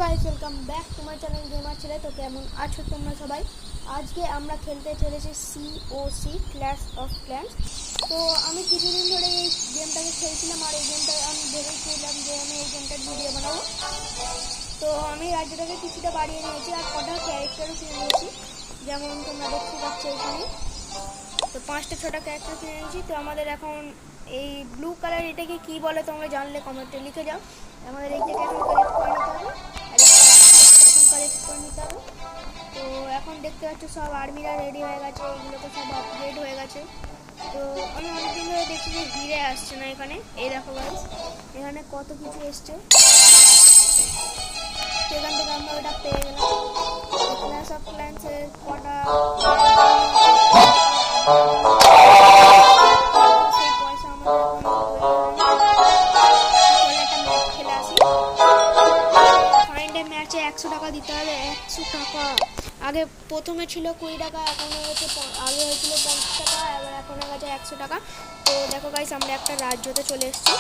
Guys welcome back to my channel gamer ছেলে। তো কেমন আছো তোমরা সবাই? আজকে আমরা খেলতে চলেছি COC ক্ল্যাশ অফ ক্ল্যান্স। তো আমি কিছুদিন ধরে এই গেমটাকে খেলছিলাম আর এই গেমটা আমি ভেবেছিলাম যে আমি এই গেমটার ভিডিও বানাবো। তো আমি রাজ্যটাকে কিছুটা বাড়িয়ে নিয়েছি আর কটা ক্যারেক্টারও কিনে নিয়েছি, যেমন তোমরা দেখতে পাচ্ছ এখানে। তো 5টা 6টা ক্যারেক্টার কিনে নিয়েছি। তো আমাদের এখন এই ব্লু কালার এটাকে কি বলে তোমরা জানলে কমেন্টে লিখে যাও। আমাদের এইটাকে এখন কালেক্ট করে নিতে হবে আর এখন কালেক্ট করে নিতে হবে। তো এখন দেখতে পাচ্ছ সব আর্মিরা রেডি হয়ে গেছে, এগুলো তো সব আপগ্রেড হয়ে গেছে। তো আমি অনেকদিন ধরে দেখছি যে হিরে আসছে না এখানে। এই দেখো গাইস, এখানে কত কিছু এসছে। সেখান থেকে আমরা ওটা পেয়ে গেলাম। ক্ল্যাশ অফ ক্ল্যান্সের কটা সেই পয়সা আমাদের খেলে আসি। ফাইন্ডে ম্যাচে 100 টাকা দিতে হবে। 100 টাকা আগে প্রথমে ছিল 20 টাকা, এখন হয়েছে আগে হয়েছিল 50 টাকা, এবার এখন হয়ে গেছে 100 টাকা। তো দেখো গাইস, আমরা একটা রাজ্যতে চলে এসেছি।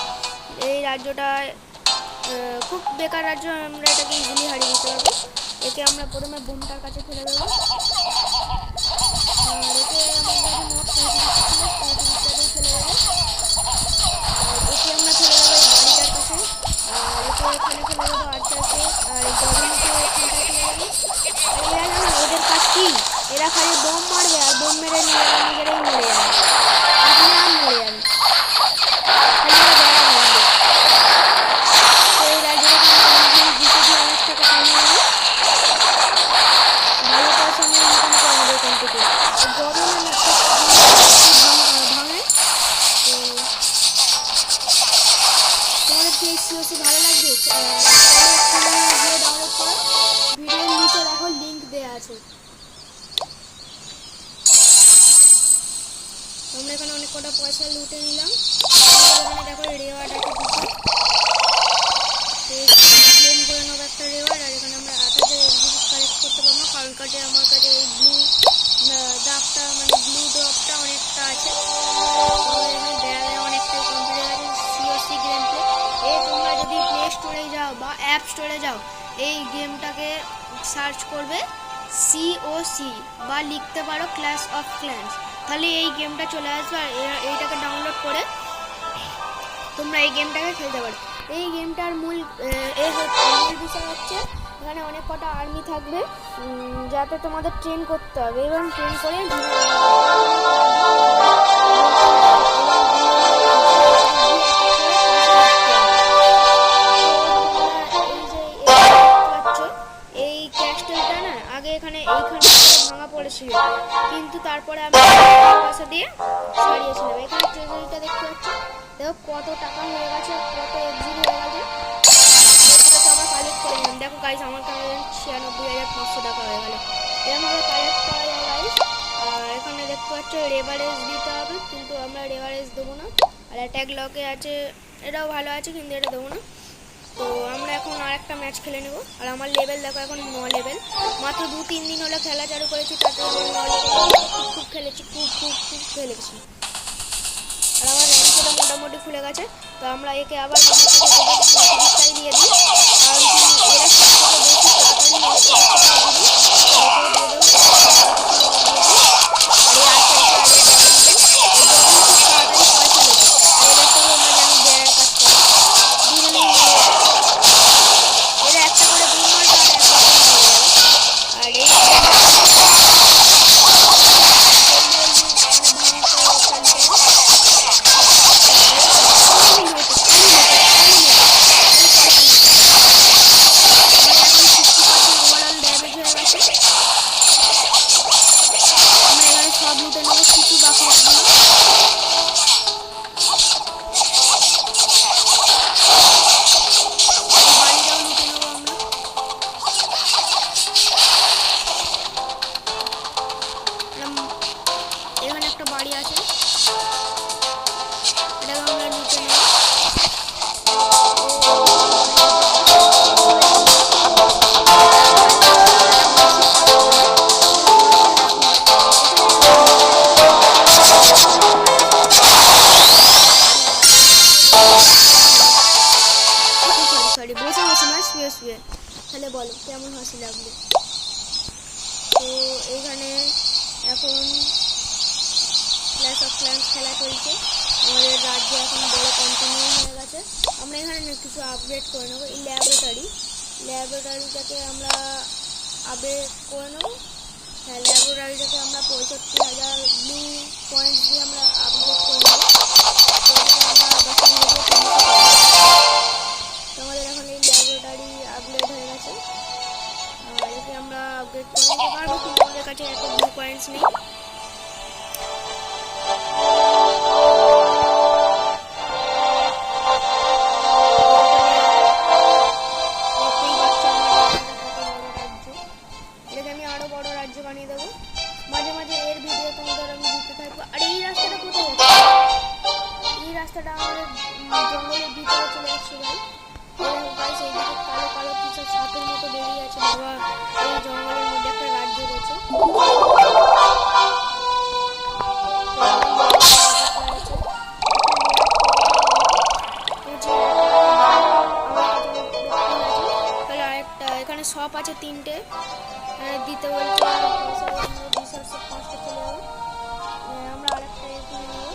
এই রাজ্যটা খুব বেকার রাজ্য, আমরা এটাকে ইজিলি হারিয়ে দিতে পারবো। একে আমরা প্রথমে বোমটার কাছে ফেলে দেবো আর একে আমাদের মোট 35টাতেই ফেলে দেবো। একে আমরা ফেলে দেবো এই বাড়িটার কাছে, আর একে এখানে ফেলে দেবো আর্চারকে, আর এই জগনকে এখানটায় ফেলে দেবো। আর এরা জানো ওদের কাজ কি? এরা খালি বোম মারবে আর বোম মেরে নিজেরাই মরে যাবে, আপনি আর মরে যাবে, খালি ওরা বেড়া ভাঙবে। তো এই রাজ্যটাকে আমরা জিতে দিয়ে অনেক টাকা কামিয়ে নেবো, ভালো পয়সা আমরা ইনকাম করে নেবো এখান থেকে। গভর্নমেন্ট ভাঙে। তো তোমাদের কি এই COC ভালো লাগবে? গিয়ে ডাউনলোড করো, ভিডিওর নিচে দেখো লিঙ্ক দেওয়া আছে। আমরা এখানে অনেক কটা পয়সা লুটে নিলাম। এখানে দেখো রেওয়ার্ড আছে ক্লেম করে নেবো একটা রেওয়ার্ড। আর এখানে আমরা 28 এক্সিবিট কালেক্ট করতে পারবো, কারণ কাছে আমার কাছে এই ব্লু দাগটা মানে ব্লু ড্রপটা অনেকটা আছে। তো এখানে দেয়ালে অনেকটাই কমপ্লিট আছে COC গেম প্লে। তোমরা যদি প্লে স্টোরে যাও বা অ্যাপ স্টোরে যাও, এই গেমটাকে সার্চ করবে COC বা লিখতে পারো ক্ল্যাশ অফ ক্ল্যান্স, তাহলে এই গেমটা চলে আসবে। আর এইটাকে ডাউনলোড করে তোমরা এই গেমটাকে খেলতে পারো। এই গেমটার মূল বিষয় হচ্ছে এখানে অনেক কটা আর্মি থাকবে, যাতে তোমাদের ট্রেন করতে হবে এবং ট্রেন করে এই ক্যাস্টেলটা না আগে এইখানে ভাঙা পড়েছিল, কিন্তু তারপরে আমি পয়সা দিয়ে সারিয়েছিলাম। এখানে ট্রেজারিটা দেখতে পাচ্ছ, দেখো কত টাকা হয়ে গেছে, কত এক্সিট হয়ে গেছে। এগুলো তো আমরা কালেক্ট করে নিলাম। দেখো গাইস, আমার কাছে 96,500 টাকা হয়ে গেল। এরকমভাবে কালেক্ট করা যায় গাইস। আর এখানে দেখতে পাচ্ছ রেভারেজ দিতে হবে, কিন্তু আমরা রেভারেজ দেবো না। আর অ্যাটাক লকে আছে, এটাও ভালো আছে, কিন্তু এটা দেবো না। তো আমরা এখন আর একটা ম্যাচ খেলে নেব। আর আমার লেভেল দেখো এখন 9 লেভেল, মাত্র 2-3 দিন হলো খেলা চালু করেছি, তাতে আমার 9 লেভেল খুব খেলেছি, খুব খেলেছি। আর আমার র্যাঙ্কটা মোটামুটি খুলে গেছে। তো আমরা একে আবার দিয়ে দিই, কারণ এরা সব থেকে বেশি তাড়াতাড়ি নষ্ট করতে তাহলে বলো কেমন হাসি লাগলো। তো এইখানে এখন ক্ল্যাশ অফ ক্ল্যান্স খেলা চলছে। আমাদের রাজ্য এখন বড় কন্টিনিউ হয়ে গেছে। আমরা এখানে কিছু আপগ্রেড করে নেবো। এই ল্যাবরেটরিটাকে আমরা আপগ্রেড করে নেবো। হ্যাঁ, ল্যাবরেটরিটাকে আমরা 65,000 ব্লু পয়েন্টস দিয়ে আমরা আপগ্রেড করে নেবো। তো এটাকে আমরা 10 মিনিটে তো আমাদের এখন এই ল্যাবরেটরি আপগ্রেড হয়ে গেছে। আর একে আমরা আপগ্রেড করে নিতে পারবো, কিন্তু আমাদের কাছে এত ব্লু পয়েন্টস নেই। এটাকে আমি আরো বড় রাজ্য বানিয়ে দেবো। মাঝে মাঝে এর ভিডিও তোমাদের আমি দিতে থাকবো। আর এই রাস্তাটা কোথায় যাচ্ছে? এই রাস্তাটা আমাদের জঙ্গলের ভিতরে চলে যাচ্ছে ভাই। সেই দিকে কালো কালো কিছু সাপের মতো বেরিয়ে আছে বাবা। এই জঙ্গলের মধ্যে একটা রাজ্য রয়েছে। এখানে শপ আছে 3টে দিতে বলছে। রিসোর্সে 5টা চলে যাবে। আমরা আরেকটা কিনে নেবো।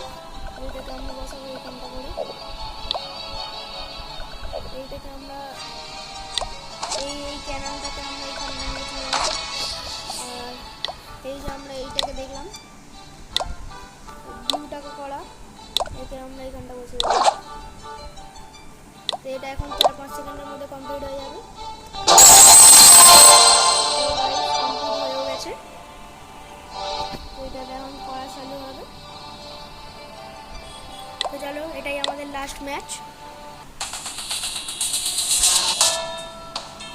এইটাকে আমরা বসাবো এখানটা করে। এইটাকে আমরা এই ক্যাননটাকে আমরা এখানে নিয়ে চলে যাবো। আর এই যে আমরা এইটাকে দেখলাম ব্লুটাকে করা, একে আমরা এখানটা বসে দেবো। তো এটা এখন 4-5 সেকেন্ডের মধ্যে কমপ্লিট হয়ে যাবে। কমপ্লিট হয়ে গেছে। তো এটা এখন করা চালু হবে। তো চলো, এটাই আমাদের লাস্ট ম্যাচ।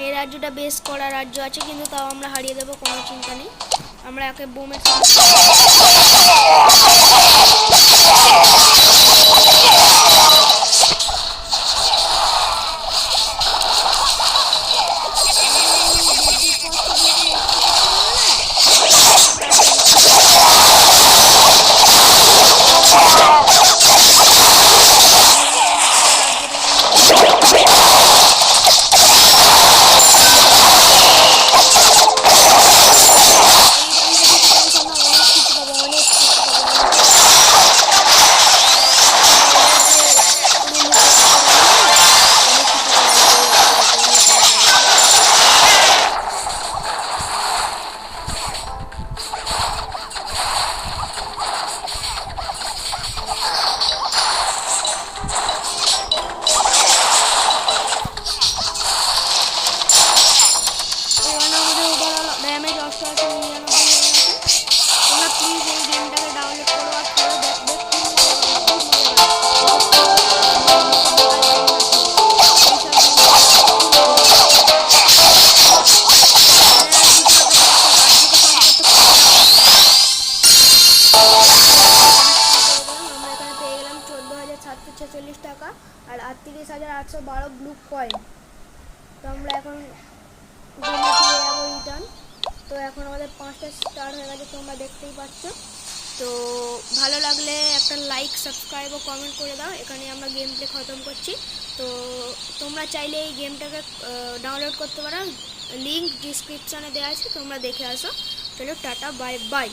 এই রাজ্যটা বেশ করা রাজ্য আছে, কিন্তু তাও আমরা হারিয়ে দেবো, কোনো চিন্তা নেই। আমরা একে বোমের টাকা আর 38,812 ব্লু কয়েন। তো আমরা এখন যাবো রিটার্ন। তো এখন আমাদের 5টা স্টার হয়ে গেছে, তোমরা দেখতেই পাচ্ছ। তো ভালো লাগলে একটা লাইক, সাবস্ক্রাইব ও কমেন্ট করে দাও। এখানে আমরা গেম প্লে খতম করছি। তো তোমরা চাইলে এই গেমটাকে ডাউনলোড করতে পারো, লিঙ্ক ডিসক্রিপশানে দেওয়া আছে, তোমরা দেখে আসো। চলো টাটা, বাই বাই।